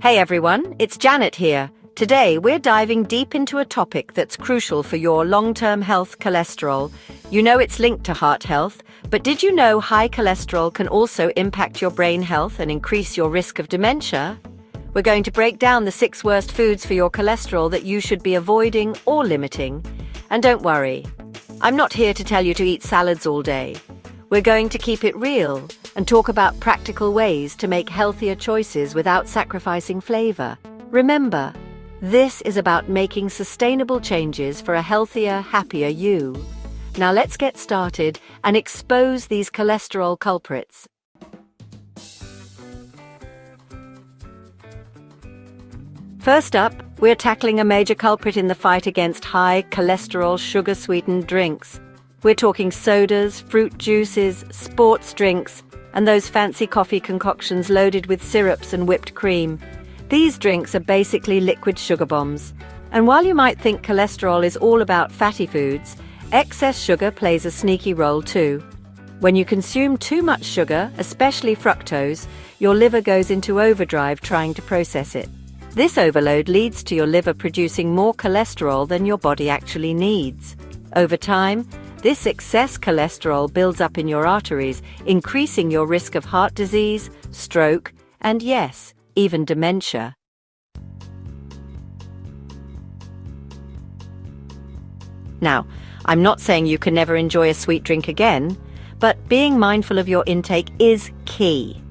Hey everyone, it's Janet here. Today we're diving deep into a topic that's crucial for your long-term health: cholesterol. You know it's linked to heart health, but did you know high cholesterol can also impact your brain health and increase your risk of dementia? We're going to break down the 6 worst foods for your cholesterol that you should be avoiding or limiting. And don't worry, I'm not here to tell you to eat salads all day. We're going to keep it real and talk about practical ways to make healthier choices without sacrificing flavor. Remember, this is about making sustainable changes for a healthier, happier you. Now let's get started and expose these cholesterol culprits. First up, we're tackling a major culprit in the fight against high cholesterol sugar-sweetened drinks. We're talking sodas, fruit juices, sports drinks, and those fancy coffee concoctions loaded with syrups and whipped cream. These drinks are basically liquid sugar bombs. And while you might think cholesterol is all about fatty foods, excess sugar plays a sneaky role too. When you consume too much sugar, especially fructose, your liver goes into overdrive trying to process it. This overload leads to your liver producing more cholesterol than your body actually needs. Over time, this excess cholesterol builds up in your arteries, increasing your risk of heart disease, stroke, and yes, even dementia. Now, I'm not saying you can never enjoy a sweet drink again, but being mindful of your intake is key.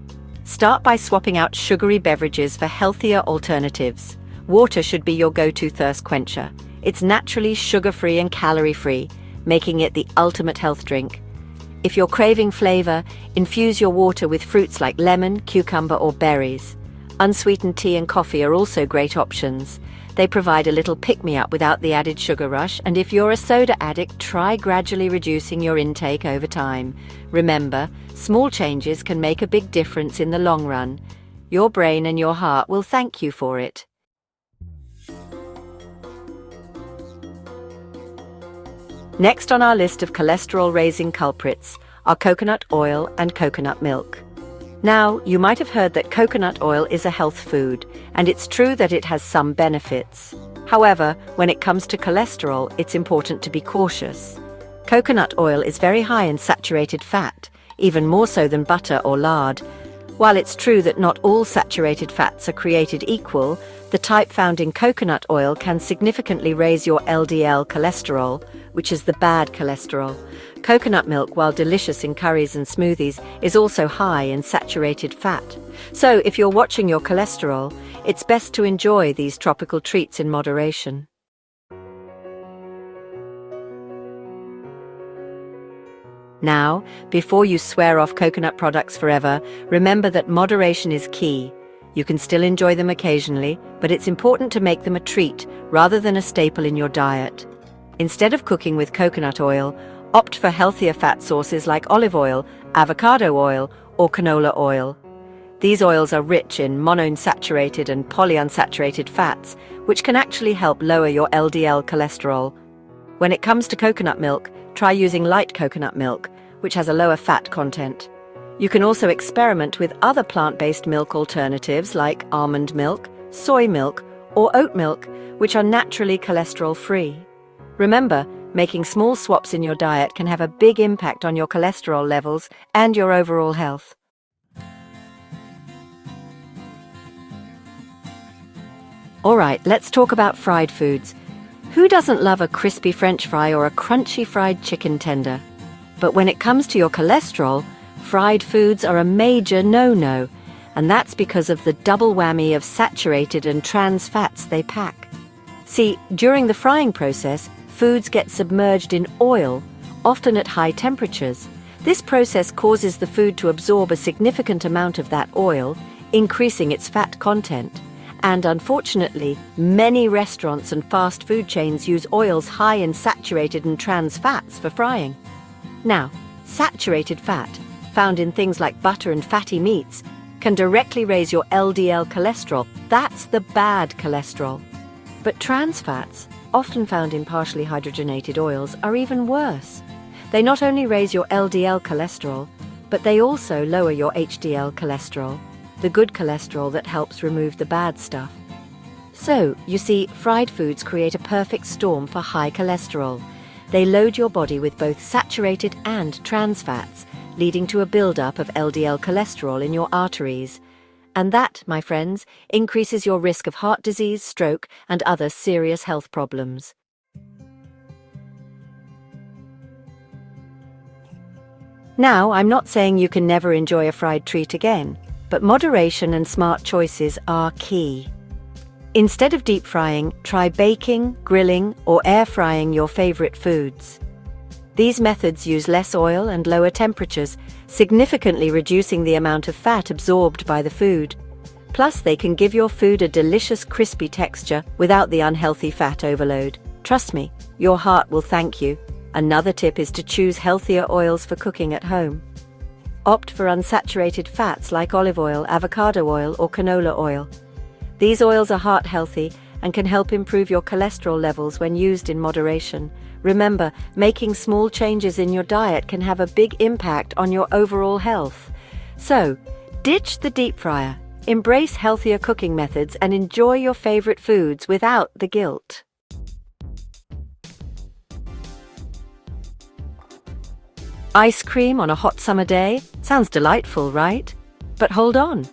Start by swapping out sugary beverages for healthier alternatives. Water should be your go-to thirst quencher. It's naturally sugar-free and calorie-free, making it the ultimate health drink. If you're craving flavor, infuse your water with fruits like lemon, cucumber, or berries. Unsweetened tea and coffee are also great options. They provide a little pick-me-up without the added sugar rush, and if you're a soda addict, try gradually reducing your intake over time. Remember, small changes can make a big difference in the long run. Your brain and your heart will thank you for it. Next on our list of cholesterol-raising culprits are coconut oil and coconut milk. Now, you might have heard that coconut oil is a health food, and it's true that it has some benefits. However, when it comes to cholesterol, it's important to be cautious. Coconut oil is very high in saturated fat, even more so than butter or lard. While it's true that not all saturated fats are created equal, the type found in coconut oil can significantly raise your LDL cholesterol, which is the bad cholesterol. Coconut milk, while delicious in curries and smoothies, is also high in saturated fat. So if you're watching your cholesterol, it's best to enjoy these tropical treats in moderation. Now, before you swear off coconut products forever, remember that moderation is key. You can still enjoy them occasionally, but it's important to make them a treat rather than a staple in your diet. Instead of cooking with coconut oil, opt for healthier fat sources like olive oil, avocado oil, or canola oil. These oils are rich in monounsaturated and polyunsaturated fats, which can actually help lower your LDL cholesterol. When it comes to coconut milk, try using light coconut milk, which has a lower fat content. You can also experiment with other plant-based milk alternatives like almond milk, soy milk, or oat milk, which are naturally cholesterol-free. Remember, making small swaps in your diet can have a big impact on your cholesterol levels and your overall health. All right, let's talk about fried foods. Who doesn't love a crispy French fry or a crunchy fried chicken tender? But when it comes to your cholesterol, fried foods are a major no-no, and that's because of the double whammy of saturated and trans fats they pack. See, during the frying process, foods get submerged in oil, often at high temperatures. This process causes the food to absorb a significant amount of that oil, increasing its fat content. And unfortunately, many restaurants and fast food chains use oils high in saturated and trans fats for frying. Now, saturated fat, found in things like butter and fatty meats, can directly raise your LDL cholesterol. That's the bad cholesterol. But trans fats, often found in partially hydrogenated oils, are even worse. They not only raise your LDL cholesterol, but they also lower your HDL cholesterol. the good cholesterol that helps remove the bad stuff. So, you see, fried foods create a perfect storm for high cholesterol. They load your body with both saturated and trans fats, leading to a buildup of LDL cholesterol in your arteries. And that, my friends, increases your risk of heart disease, stroke, and other serious health problems. Now, I'm not saying you can never enjoy a fried treat again, but moderation and smart choices are key. Instead of deep frying, try baking, grilling, or air frying your favorite foods. These methods use less oil and lower temperatures, significantly reducing the amount of fat absorbed by the food. Plus, they can give your food a delicious crispy texture without the unhealthy fat overload. Trust me, your heart will thank you. Another tip is to choose healthier oils for cooking at home. Opt for unsaturated fats like olive oil, avocado oil, or canola oil. These oils are heart healthy and can help improve your cholesterol levels when used in moderation. Remember, making small changes in your diet can have a big impact on your overall health. So, ditch the deep fryer, embrace healthier cooking methods, and enjoy your favorite foods without the guilt. Ice cream on a hot summer day? Sounds delightful, right? But hold on.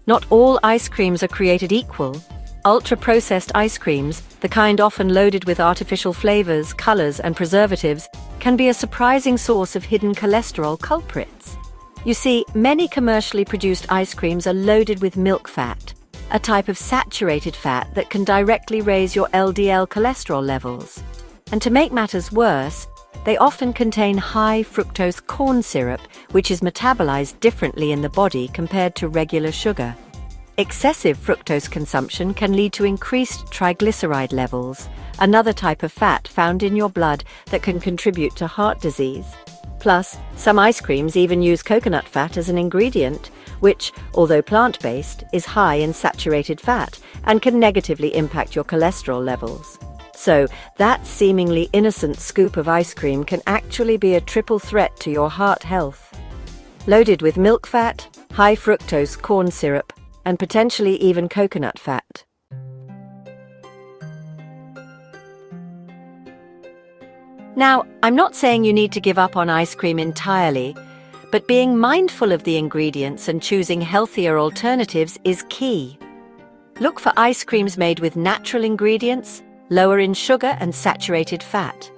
Not all ice creams are created equal. Ultra-processed ice creams, the kind often loaded with artificial flavors, colors, and preservatives, can be a surprising source of hidden cholesterol culprits. You see, many commercially produced ice creams are loaded with milk fat, a type of saturated fat that can directly raise your LDL cholesterol levels. And to make matters worse, they often contain high fructose corn syrup, which is metabolized differently in the body compared to regular sugar. Excessive fructose consumption can lead to increased triglyceride levels, another type of fat found in your blood that can contribute to heart disease. Plus, some ice creams even use coconut fat as an ingredient, which, although plant-based, is high in saturated fat and can negatively impact your cholesterol levels. So, that seemingly innocent scoop of ice cream can actually be a triple threat to your heart health. Loaded with milk fat, high fructose corn syrup, and potentially even coconut fat. Now, I'm not saying you need to give up on ice cream entirely, but being mindful of the ingredients and choosing healthier alternatives is key. Look for ice creams made with natural ingredients, lower in sugar and saturated fat.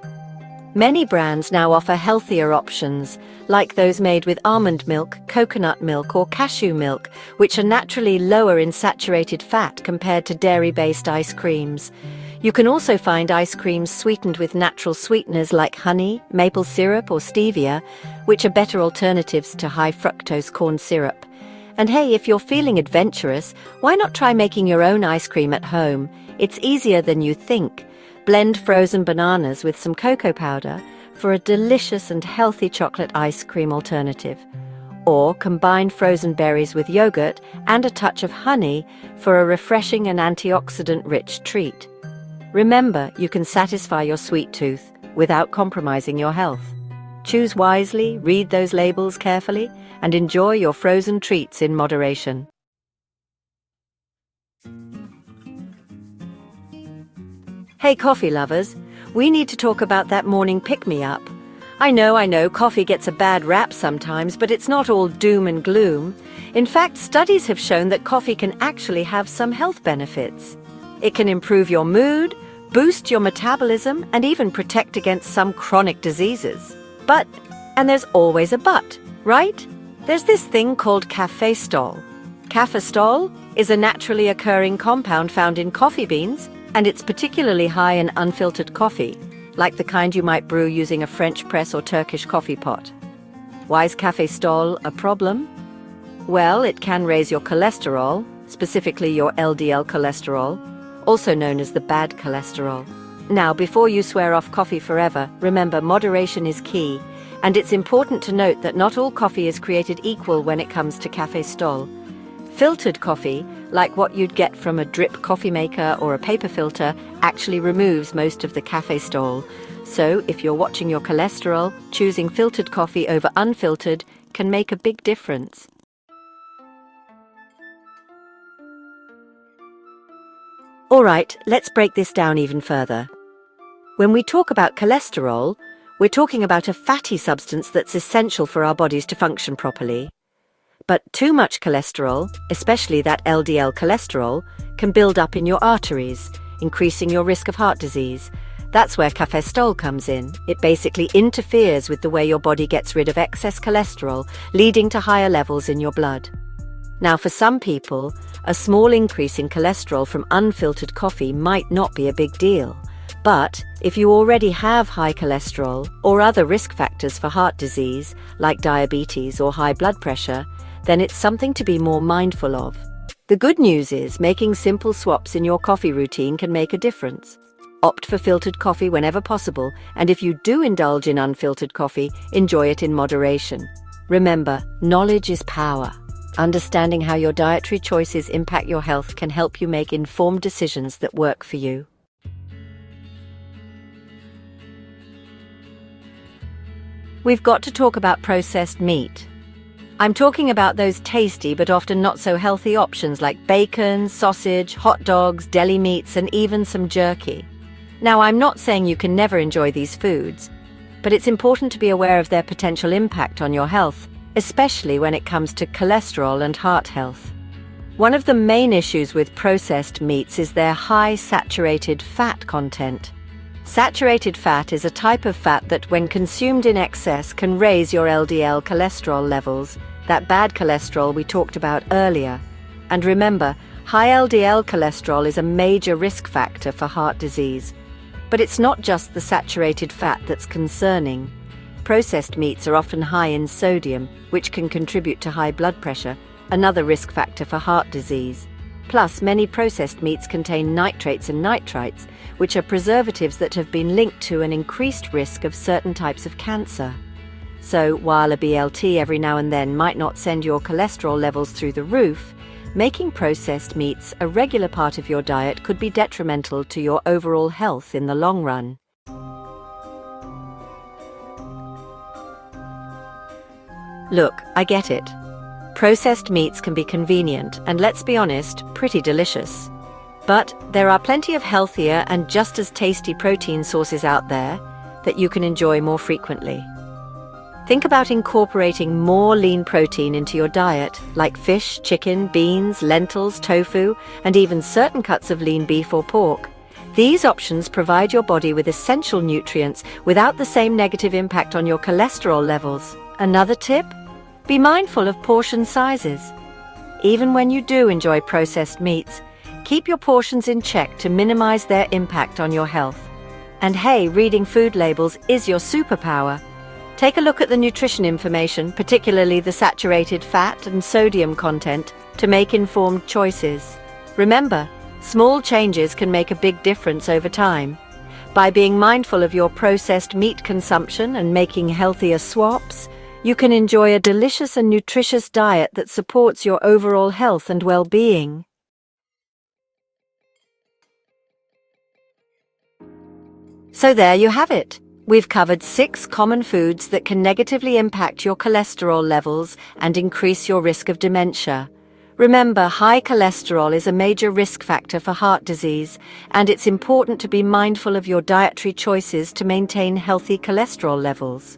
Many brands now offer healthier options, like those made with almond milk, coconut milk, or cashew milk, which are naturally lower in saturated fat compared to dairy-based ice creams. You can also find ice creams sweetened with natural sweeteners like honey, maple syrup, or stevia, which are better alternatives to high fructose corn syrup. And hey, if you're feeling adventurous, why not try making your own ice cream at home? It's easier than you think. Blend frozen bananas with some cocoa powder for a delicious and healthy chocolate ice cream alternative. Or combine frozen berries with yogurt and a touch of honey for a refreshing and antioxidant-rich treat. Remember, you can satisfy your sweet tooth without compromising your health. Choose wisely, read those labels carefully, and enjoy your frozen treats in moderation. Hey coffee lovers, we need to talk about that morning pick-me-up. I know, coffee gets a bad rap sometimes, but it's not all doom and gloom. In fact, studies have shown that coffee can actually have some health benefits. It can improve your mood, boost your metabolism, and even protect against some chronic diseases. But, and there's always a but, right? There's this thing called cafestol. Cafestol is a naturally occurring compound found in coffee beans, and it's particularly high in unfiltered coffee, like the kind you might brew using a French press or Turkish coffee pot. Why is cafestol a problem? Well, it can raise your cholesterol, specifically your LDL cholesterol, also known as the bad cholesterol. Now, before you swear off coffee forever, remember moderation is key, and it's important to note that not all coffee is created equal when it comes to cafestol. Filtered coffee, like what you'd get from a drip coffee maker or a paper filter, actually removes most of the cafestol. So, if you're watching your cholesterol, choosing filtered coffee over unfiltered can make a big difference. All right, let's break this down even further. When we talk about cholesterol, we're talking about a fatty substance that's essential for our bodies to function properly. But too much cholesterol, especially that LDL cholesterol, can build up in your arteries, increasing your risk of heart disease. That's where cholesterol comes in. It basically interferes with the way your body gets rid of excess cholesterol, leading to higher levels in your blood. Now, for some people, a small increase in cholesterol from unfiltered coffee might not be a big deal. But if you already have high cholesterol or other risk factors for heart disease, like diabetes or high blood pressure, then it's something to be more mindful of. The good news is making simple swaps in your coffee routine can make a difference. Opt for filtered coffee whenever possible, and if you do indulge in unfiltered coffee, enjoy it in moderation. Remember, knowledge is power. Understanding how your dietary choices impact your health can help you make informed decisions that work for you. We've got to talk about processed meat. I'm talking about those tasty but often not so healthy options like bacon, sausage, hot dogs, deli meats, and even some jerky. Now, I'm not saying you can never enjoy these foods, but it's important to be aware of their potential impact on your health, especially when it comes to cholesterol and heart health. One of the main issues with processed meats is their high saturated fat content. Saturated fat is a type of fat that, when consumed in excess, can raise your LDL cholesterol levels, that bad cholesterol we talked about earlier. And remember, high LDL cholesterol is a major risk factor for heart disease. But it's not just the saturated fat that's concerning. Processed meats are often high in sodium, which can contribute to high blood pressure, another risk factor for heart disease. Plus, many processed meats contain nitrates and nitrites, which are preservatives that have been linked to an increased risk of certain types of cancer. So, while a BLT every now and then might not send your cholesterol levels through the roof, making processed meats a regular part of your diet could be detrimental to your overall health in the long run. Look, I get it. Processed meats can be convenient and, let's be honest, pretty delicious. But there are plenty of healthier and just as tasty protein sources out there that you can enjoy more frequently. Think about incorporating more lean protein into your diet, like fish, chicken, beans, lentils, tofu, and even certain cuts of lean beef or pork. These options provide your body with essential nutrients without the same negative impact on your cholesterol levels. Another tip? Be mindful of portion sizes. Even when you do enjoy processed meats, keep your portions in check to minimize their impact on your health. And hey, reading food labels is your superpower. Take a look at the nutrition information, particularly the saturated fat and sodium content, to make informed choices. Remember, small changes can make a big difference over time. By being mindful of your processed meat consumption and making healthier swaps, you can enjoy a delicious and nutritious diet that supports your overall health and well-being. So there you have it. We've covered 6 common foods that can negatively impact your cholesterol levels and increase your risk of dementia. Remember, high cholesterol is a major risk factor for heart disease, and it's important to be mindful of your dietary choices to maintain healthy cholesterol levels.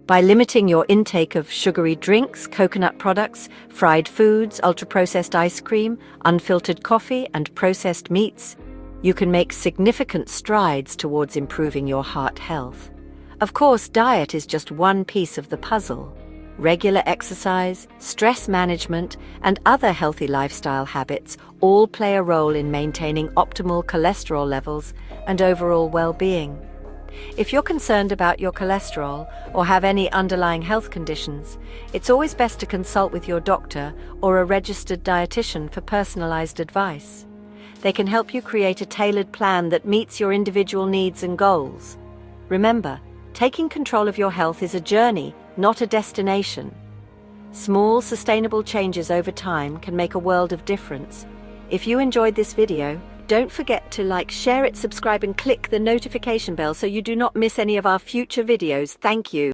By limiting your intake of sugary drinks, coconut products, fried foods, ultra-processed ice cream, unfiltered coffee, and processed meats, you can make significant strides towards improving your heart health. Of course, diet is just one piece of the puzzle. Regular exercise, stress management, and other healthy lifestyle habits all play a role in maintaining optimal cholesterol levels and overall well-being. If you're concerned about your cholesterol or have any underlying health conditions, it's always best to consult with your doctor or a registered dietitian for personalized advice. They can help you create a tailored plan that meets your individual needs and goals. Remember, taking control of your health is a journey, not a destination. Small, sustainable changes over time can make a world of difference. If you enjoyed this video, don't forget to like, share it, subscribe, and click the notification bell so you do not miss any of our future videos. Thank you.